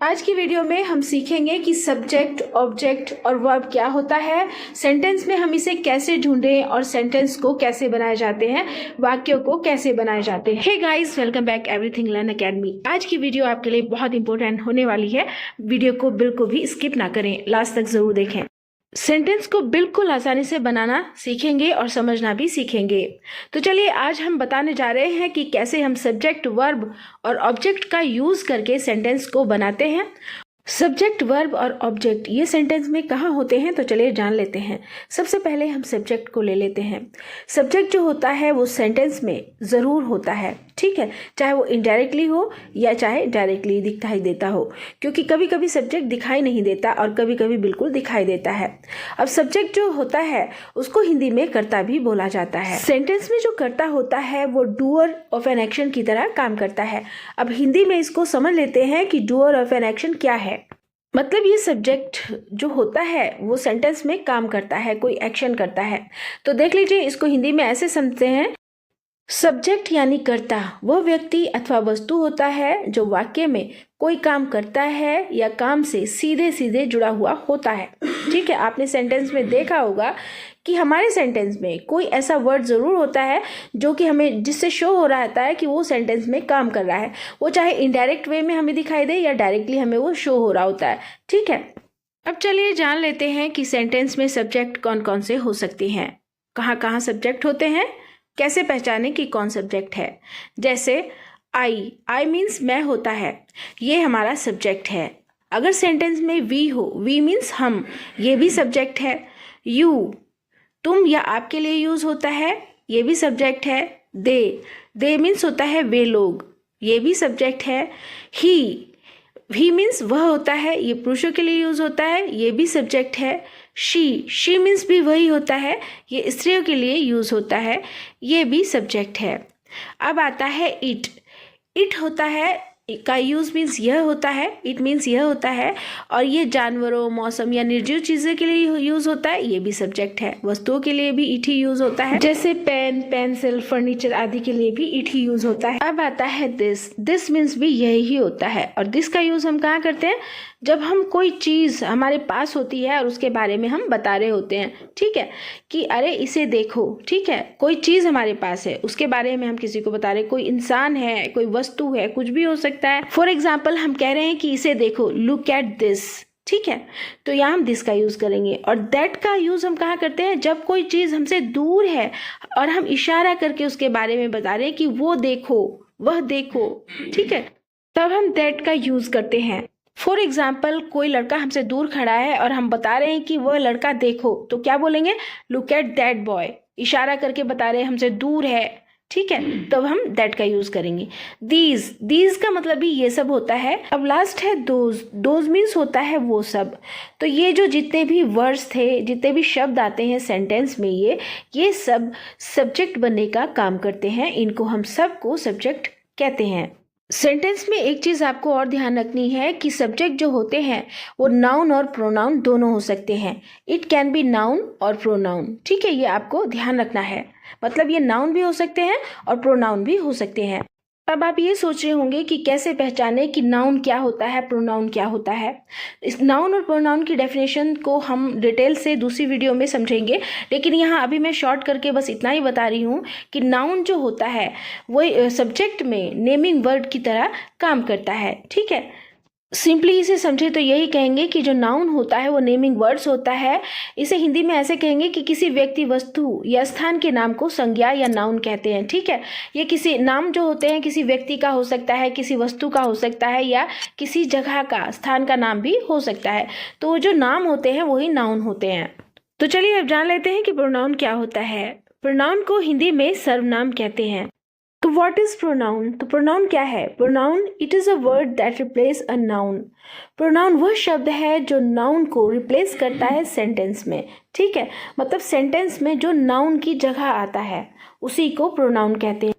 आज की वीडियो में हम सीखेंगे कि सब्जेक्ट, ऑब्जेक्ट और वर्ब क्या होता है, सेंटेंस में हम इसे कैसे ढूंढें और सेंटेंस को कैसे बनाए जाते हैं, वाक्यों को कैसे बनाए जाते हैं। Hey guys, welcome back everything learn academy. आज की वीडियो आपके लिए बहुत इंपॉर्टेंट होने वाली है। वीडियो को बिल्कुल भी स्किप ना करें, लास्ट तक जरूर देखें। सेंटेंस को बिल्कुल आसानी से बनाना सीखेंगे और समझना भी सीखेंगे। तो चलिए आज हम बताने जा रहे हैं कि कैसे हम सब्जेक्ट, वर्ब और ऑब्जेक्ट का यूज करके सेंटेंस को बनाते हैं। सब्जेक्ट, वर्ब और ऑब्जेक्ट ये सेंटेंस में कहाँ होते हैं, तो चलिए जान लेते हैं। सबसे पहले हम सब्जेक्ट को ले लेते हैं। सब्जेक्ट जो होता है वो सेंटेंस में ज़रूर होता है, ठीक है, चाहे वो इनडायरेक्टली हो या चाहे डायरेक्टली दिखाई देता हो, क्योंकि कभी कभी सब्जेक्ट दिखाई नहीं देता और कभी कभी बिल्कुल दिखाई देता है। अब सब्जेक्ट जो होता है उसको हिंदी में कर्ता भी बोला जाता है। सेंटेंस में जो कर्ता होता है वो डूअर ऑफ एन एक्शन की तरह काम करता है। अब हिंदी में इसको समझ लेते हैं कि डूअर ऑफ एन एक्शन क्या है। मतलब ये सब्जेक्ट जो होता है वो सेंटेंस में काम करता है, कोई एक्शन करता है। तो देख लीजिए, इसको हिंदी में ऐसे समझते हैं, सब्जेक्ट यानी कर्ता वो व्यक्ति अथवा वस्तु होता है जो वाक्य में कोई काम करता है या काम से सीधे सीधे जुड़ा हुआ होता है। ठीक है, आपने सेंटेंस में देखा होगा कि हमारे सेंटेंस में कोई ऐसा वर्ड ज़रूर होता है जो कि हमें, जिससे शो हो रहा है कि वो सेंटेंस में काम कर रहा है। वो चाहे इनडायरेक्ट वे में हमें दिखाई दे या डायरेक्टली हमें वो शो हो रहा होता है। ठीक है, अब चलिए जान लेते हैं कि सेंटेंस में सब्जेक्ट कौन कौन से हो सकते हैं, कहाँ कहाँ सब्जेक्ट होते हैं, कैसे पहचाने कि कौन सब्जेक्ट है। जैसे आई मीन्स मैं होता है, ये हमारा सब्जेक्ट है। अगर सेंटेंस में वी हो, वी मीन्स हम, ये भी सब्जेक्ट है। यू तुम या आपके लिए यूज होता है, ये भी सब्जेक्ट है। दे मीन्स होता है वे लोग, ये भी सब्जेक्ट है। ही मीन्स वह होता है, ये पुरुषों के लिए यूज होता है, ये भी सब्जेक्ट है। शी मीन्स भी वही होता है, ये स्त्रियों के लिए यूज होता है, ये भी सब्जेक्ट है। अब आता है इट होता है का यूज मीन्स यह होता है, इट मीन्स यह होता है, और ये जानवरों, मौसम या निर्जीव चीज़ों के लिए यूज होता है, ये भी सब्जेक्ट है। वस्तुओं के लिए भी इट ही यूज होता है, जैसे पेन, पेंसिल, फर्नीचर आदि के लिए भी इट ही यूज होता है। अब आता है दिस मीन्स भी यही ही होता है, और दिस का यूज हम कहाँ करते हैं, जब हम कोई चीज़ हमारे पास होती है और उसके बारे में हम बता रहे होते हैं। ठीक है, कि अरे इसे देखो, ठीक है, कोई चीज़ हमारे पास है उसके बारे में हम किसी को बता रहे, कोई इंसान है, कोई वस्तु है, कुछ भी हो सकता है। फॉर एग्जाम्पल हम कह रहे हैं कि इसे देखो, लुक एट दिस, ठीक है, तो यहाँ हम दिस का यूज करेंगे। और दैट का यूज हम कहाँ करते हैं, जब कोई चीज़ हमसे दूर है और हम इशारा करके उसके बारे में बता रहे हैं कि वो देखो, वह देखो, ठीक है, तब हम दैट का यूज करते हैं। फॉर एग्जाम्पल कोई लड़का हमसे दूर खड़ा है और हम बता रहे हैं कि वह लड़का देखो, तो क्या बोलेंगे, लुक एट दैट बॉय, इशारा करके बता रहे हैं हमसे दूर है, ठीक है, तब हम दैट का यूज करेंगे। दीज का मतलब भी ये सब होता है। अब लास्ट है दोज मीन्स होता है वो सब। तो ये जो जितने भी वर्ड्स थे, जितने भी शब्द आते हैं सेंटेंस में, ये सब सब्जेक्ट बनने का काम करते हैं, इनको हम सबको सब्जेक्ट कहते हैं। सेंटेंस में एक चीज़ आपको और ध्यान रखनी है कि सब्जेक्ट जो होते हैं वो नाउन और प्रोनाउन दोनों हो सकते हैं। इट कैन बी नाउन और प्रोनाउन, ठीक है, ये आपको ध्यान रखना है। मतलब ये नाउन भी हो सकते हैं और प्रोनाउन भी हो सकते हैं। अब आप ये सोच रहे होंगे कि कैसे पहचाने कि नाउन क्या होता है, प्रोनाउन क्या होता है। इस नाउन और प्रोनाउन की डेफिनेशन को हम डिटेल से दूसरी वीडियो में समझेंगे, लेकिन यहाँ अभी मैं शॉर्ट करके बस इतना ही बता रही हूँ कि नाउन जो होता है वो सब्जेक्ट में नेमिंग वर्ड की तरह काम करता है। ठीक है, सिंपली इसे समझे तो यही कहेंगे कि जो नाउन होता है वो नेमिंग वर्ड्स होता है। इसे हिंदी में ऐसे कहेंगे कि किसी व्यक्ति, वस्तु या स्थान के नाम को संज्ञा या नाउन कहते हैं। ठीक है, ये किसी नाम जो होते हैं किसी व्यक्ति का हो सकता है, किसी वस्तु का हो सकता है, या किसी जगह का, स्थान का नाम भी हो सकता है। तो जो नाम होते हैं वही नाउन होते हैं। तो चलिए अब जान लेते हैं कि प्रोनाउन क्या होता है। प्रोनाउन को हिंदी में सर्वनाम कहते हैं। तो व्हाट इज प्रोनाउन, तो प्रोनाउन क्या है। Pronoun it is a word that replace a noun. Pronoun वह शब्द है जो नाउन को रिप्लेस करता है सेंटेंस में। ठीक है, मतलब सेंटेंस में जो नाउन की जगह आता है उसी को प्रोनाउन कहते हैं।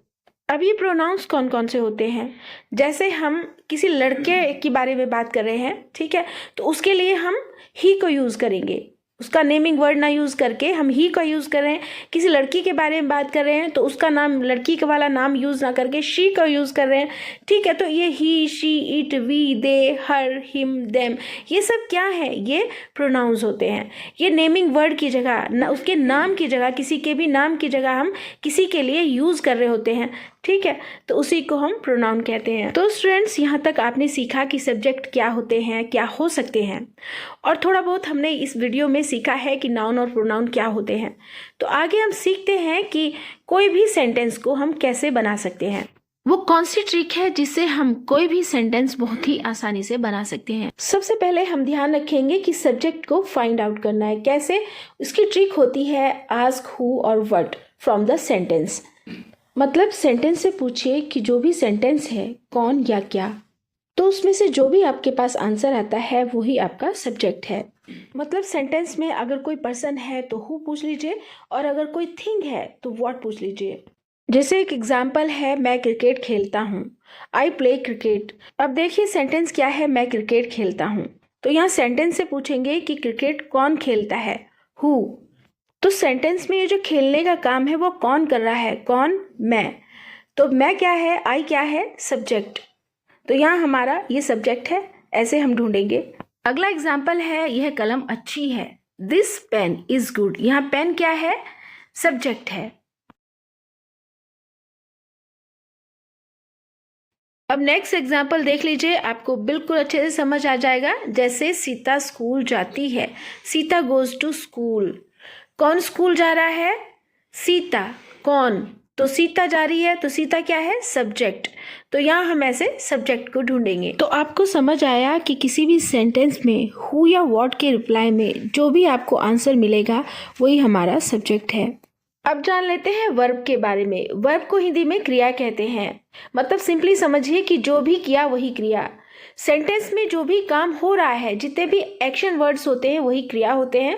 अब ये प्रोनाउंस कौन कौन से होते हैं, जैसे हम किसी लड़के के बारे में बात कर रहे हैं, ठीक है, तो उसके लिए हम ही को यूज करेंगे, उसका नेमिंग वर्ड ना यूज़ करके हम ही का यूज़ कर रहे हैं। किसी लड़की के बारे में बात कर रहे हैं तो उसका नाम, लड़की का वाला नाम यूज़ ना करके शी का यूज़ कर रहे हैं। ठीक है, तो ये he, she, it, we, they, her, him, them, ये सब क्या है? ये प्रोनाउंस होते हैं। ये नेमिंग वर्ड की जगह, उसके नाम की जगह, किसी के भी नाम की जगह हम किसी के लिए यूज़ कर रहे होते हैं। ठीक है, तो उसी को हम प्रोनाउन कहते हैं। तो स्टूडेंट्स, यहाँ तक आपने सीखा कि सब्जेक्ट क्या होते हैं, क्या हो सकते हैं, और थोड़ा बहुत हमने इस वीडियो में सीखा है कि नाउन और प्रोनाउन क्या होते हैं। तो आगे हम सीखते हैं कि कोई भी सेंटेंस को हम कैसे बना सकते हैं। वो कौन सी ट्रिक है जिससे हम कोई भी सेंटेंस बहुत ही आसानी से बना सकते हैं। सबसे पहले हम ध्यान रखेंगे कि सब्जेक्ट को फाइंड आउट करना है कैसे। उसकी ट्रिक होती है आस्क हु और व्हाट फ्रॉम द सेंटेंस। मतलब सेंटेंस से पूछिए कि जो भी सेंटेंस है कौन या क्या, तो उसमें से जो भी आपके पास आंसर आता है वही आपका सब्जेक्ट है। मतलब सेंटेंस में अगर कोई पर्सन है तो हु पूछ लीजिए, और अगर कोई थिंग है तो व्हाट पूछ लीजिए। जैसे एक एग्जाम्पल है, मैं क्रिकेट खेलता हूँ, आई प्ले क्रिकेट। अब देखिए सेंटेंस क्या है, मैं क्रिकेट खेलता हूँ। तो यहाँ सेंटेंस से पूछेंगे कि क्रिकेट कौन खेलता है, हु। तो सेंटेंस में ये जो खेलने का काम है वो कौन कर रहा है, कौन, मैं। तो मैं क्या है, आई क्या है, सब्जेक्ट। तो यहाँ हमारा ये सब्जेक्ट है, ऐसे हम ढूंढेंगे। अगला एग्जाम्पल है, यह कलम अच्छी है, दिस पेन इज गुड। यहाँ पेन क्या है, सब्जेक्ट है। अब नेक्स्ट एग्जाम्पल देख लीजिए, आपको बिल्कुल अच्छे से समझ आ जाएगा। जैसे सीता स्कूल जाती है, सीता गोज टू स्कूल। कौन स्कूल जा रहा है, सीता। कौन, तो सीता जा रही है, तो सीता क्या है, सब्जेक्ट। तो यहाँ हम ऐसे सब्जेक्ट को ढूंढेंगे। तो आपको समझ आया कि किसी भी सेंटेंस में हु या व्हाट के रिप्लाई में जो भी आपको आंसर मिलेगा वही हमारा सब्जेक्ट है। अब जान लेते हैं वर्ब के बारे में। वर्ब को हिंदी में क्रिया कहते हैं। मतलब सिंपली समझिए कि जो भी किया वही क्रिया। सेंटेंस में जो भी काम हो रहा है, जितने भी एक्शन वर्ड्स होते हैं वही क्रिया होते हैं।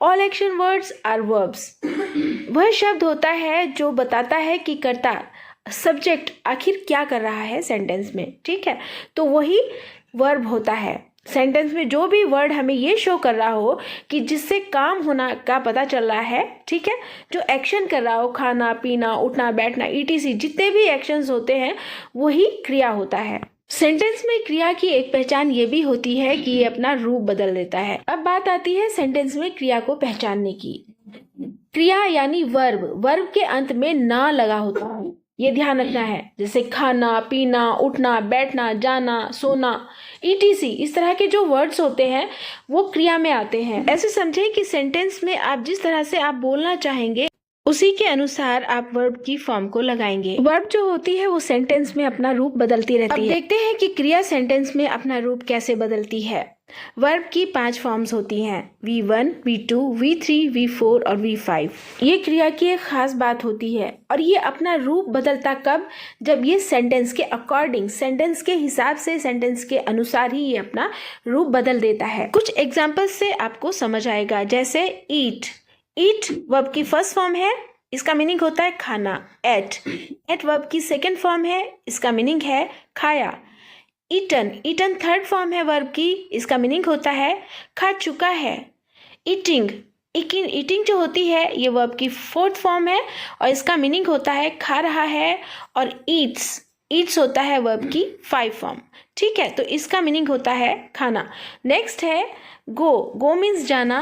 All action words are verbs. वह शब्द होता है जो बताता है कि कर्ता, सब्जेक्ट आखिर क्या कर रहा है सेंटेंस में। ठीक है, तो वही वर्ब होता है। सेंटेंस में जो भी वर्ड हमें ये शो कर रहा हो कि जिससे काम होना का पता चल रहा है, ठीक है, जो एक्शन कर रहा हो, खाना, पीना, उठना, बैठना, ईटीसी, जितने भी एक्शंस होते हैं वही क्रिया होता है। सेंटेंस में क्रिया की एक पहचान ये भी होती है कि ये अपना रूप बदल देता है। अब बात आती है सेंटेंस में क्रिया को पहचानने की। क्रिया यानी वर्ब, वर्ब के अंत में ना लगा होता है, ये ध्यान रखना है। जैसे खाना, पीना, उठना, बैठना, जाना, सोना, ईटीसी, इस तरह के जो वर्ड्स होते हैं वो क्रिया में आते हैं। ऐसे समझें कि सेंटेंस में आप जिस तरह से आप बोलना चाहेंगे उसी के अनुसार आप वर्ब की फॉर्म को लगाएंगे। वर्ब जो होती है वो सेंटेंस में अपना रूप बदलती रहती है। अब देखते हैं कि क्रिया सेंटेंस में अपना रूप कैसे बदलती है। वर्ब की 5 फॉर्म्स होती हैं, V1, V2, V3, V4 और V5। ये क्रिया की एक खास बात होती है और ये अपना रूप बदलता कब, जब ये सेंटेंस के अकॉर्डिंग, सेंटेंस के हिसाब से, सेंटेंस के अनुसार ही ये अपना रूप बदल देता है। कुछ एग्जाम्पल से आपको समझ आएगा। जैसे ईट, ईट वर्ब की फर्स्ट फॉर्म है, इसका मीनिंग होता है खाना। एट वर्ब की सेकंड फॉर्म है, इसका मीनिंग है खाया। ईटन, ईटन थर्ड फॉर्म है वर्ब की, इसका मीनिंग होता है खा चुका है। ईटिंग, ईटिंग जो होती है ये वर्ब की फोर्थ फॉर्म है और इसका मीनिंग होता है खा रहा है। और ईट्स, ईट्स होता है वर्ब की 5 फॉर्म। ठीक है, तो इसका मीनिंग होता है खाना। नेक्स्ट है गो, गो मीन्स जाना।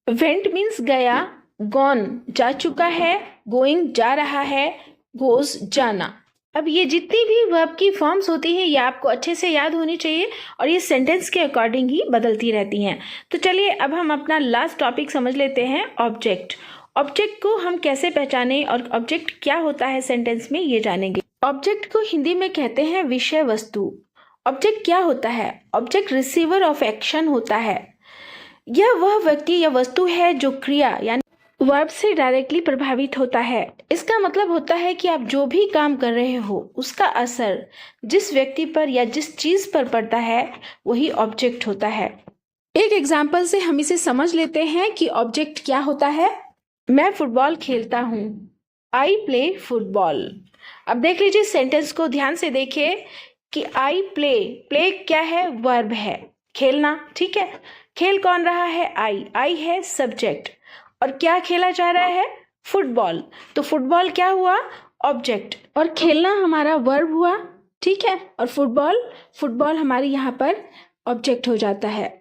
वेंट मीन्स गया, गॉन जा चुका है, गोइंग जा रहा है, गोज जाना। अब ये जितनी भी वर्ब की फॉर्म्स होती हैं ये आपको अच्छे से याद होनी चाहिए और ये सेंटेंस के अकॉर्डिंग ही बदलती रहती हैं। तो चलिए अब हम अपना लास्ट टॉपिक समझ लेते हैं, ऑब्जेक्ट। ऑब्जेक्ट को हम कैसे पहचानें और ऑब्जेक्ट क्या होता है सेंटेंस में, ये जानेंगे। ऑब्जेक्ट को हिंदी में कहते हैं विषय वस्तु। ऑब्जेक्ट क्या होता है? ऑब्जेक्ट रिसीवर ऑफ एक्शन होता है। यह वह व्यक्ति या वस्तु है जो क्रिया यानी वर्ब से डायरेक्टली प्रभावित होता है। इसका मतलब होता है कि आप जो भी काम कर रहे हो उसका असर जिस व्यक्ति पर या जिस चीज पर पड़ता है वही ऑब्जेक्ट होता है। एक एग्जाम्पल से हम इसे समझ लेते हैं कि ऑब्जेक्ट क्या होता है। मैं फुटबॉल खेलता हूँ, आई प्ले फुटबॉल। अब देख लीजिए सेंटेंस को ध्यान से देखिए कि आई प्ले, प्ले क्या है? वर्ब है। खेलना, ठीक है। खेल कौन रहा है? आई है सब्जेक्ट। और क्या खेला जा रहा है? फुटबॉल। तो फुटबॉल क्या हुआ? ऑब्जेक्ट। और खेलना हमारा वर्ब हुआ, ठीक है। और फुटबॉल हमारी यहाँ पर ऑब्जेक्ट हो जाता है।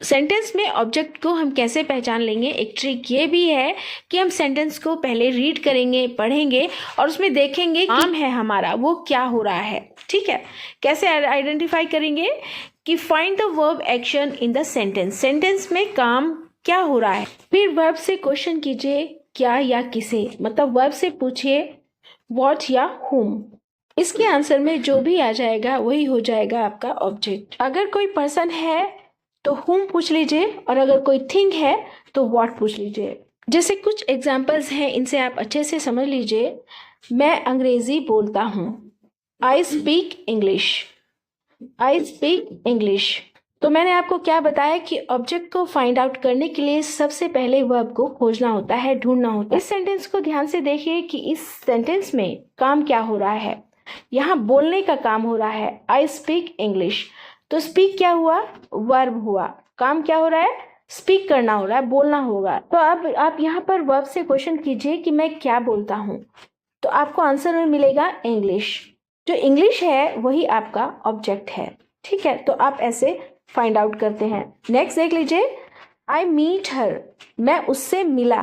सेंटेंस में ऑब्जेक्ट को हम कैसे पहचान लेंगे? एक ट्रिक ये भी है कि हम सेंटेंस को पहले रीड करेंगे, पढ़ेंगे और उसमें देखेंगे काम है हमारा वो क्या हो रहा है, ठीक है। कैसे आइडेंटिफाई करेंगे? कि find the verb action in the sentence. Sentence में काम क्या हो रहा है। फिर वर्ब से क्वेश्चन कीजिए, क्या या किसे, मतलब वर्ब से पूछिए व्हाट या हुम। इसके आंसर में जो भी आ जाएगा वही हो जाएगा आपका ऑब्जेक्ट। अगर कोई पर्सन है तो हुम पूछ लीजिए और अगर कोई थिंग है तो व्हाट पूछ लीजिए। जैसे कुछ एग्जांपल्स हैं, इनसे आप अच्छे से समझ लीजिए। मैं अंग्रेजी बोलता हूँ, I speak English. I speak English. तो मैंने आपको क्या बताया कि ऑब्जेक्ट को फाइंड आउट करने के लिए सबसे पहले वर्ब को खोजना होता है, ढूंढना होता है। इस सेंटेंस को ध्यान से देखिए कि इस सेंटेंस में काम क्या हो रहा है। यहाँ बोलने का काम हो रहा है, आई स्पीक इंग्लिश। तो स्पीक क्या हुआ? वर्ब हुआ। काम क्या हो रहा है? स्पीक करना हो रहा है, बोलना होगा। तो अब आप यहाँ पर वर्ब से क्वेश्चन कीजिए कि मैं क्या बोलता हूँ, तो आपको आंसर में मिलेगा इंग्लिश। जो इंग्लिश है वही आपका ऑब्जेक्ट है, ठीक है। तो आप ऐसे फाइंड आउट करते हैं। नेक्स्ट देख लीजिए, आई मीट हर, मैं उससे मिला।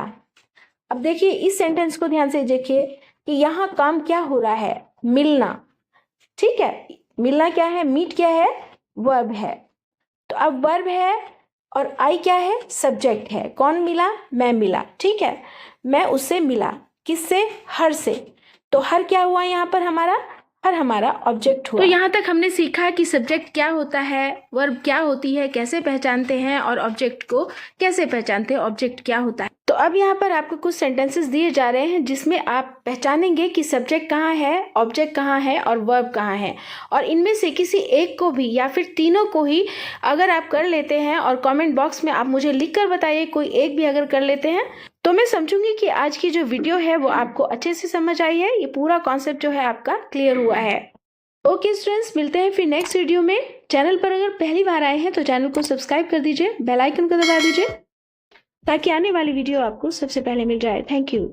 अब देखिए इस सेंटेंस को ध्यान से देखिए कि यहाँ काम क्या हो रहा है? मिलना, ठीक है। मिलना क्या है? मीट क्या है? वर्ब है। तो अब वर्ब है और आई क्या है? सब्जेक्ट है। कौन मिला? मैं मिला, ठीक है। मैं उससे मिला, किससे? हर से। तो हर क्या हुआ यहाँ पर? हमारा हर हमारा ऑब्जेक्ट हुआ। तो यहाँ तक हमने सीखा कि सब्जेक्ट क्या होता है, वर्ब क्या होती है, कैसे पहचानते हैं और ऑब्जेक्ट को कैसे पहचानते हैं, ऑब्जेक्ट क्या होता है। तो अब यहाँ पर आपको कुछ सेंटेंसेस दिए जा रहे हैं जिसमें आप पहचानेंगे कि सब्जेक्ट कहाँ है, ऑब्जेक्ट कहाँ है और वर्ब कहाँ है। और इनमें से किसी एक को भी या फिर तीनों को ही अगर आप कर लेते हैं और कमेंट बॉक्स में आप मुझे लिख कर बताइए, कोई एक भी अगर कर लेते हैं तो मैं समझूंगी कि आज की जो वीडियो है वो आपको अच्छे से समझ आई है, ये पूरा कॉन्सेप्ट जो है आपका क्लियर हुआ है। ओके स्टूडेंट्स, मिलते हैं फिर नेक्स्ट वीडियो में। चैनल पर अगर पहली बार आए हैं तो चैनल को सब्सक्राइब कर दीजिए, बेल आइकन को दबा दीजिए ताकि आने वाली वीडियो आपको सबसे पहले मिल जाए। Thank you.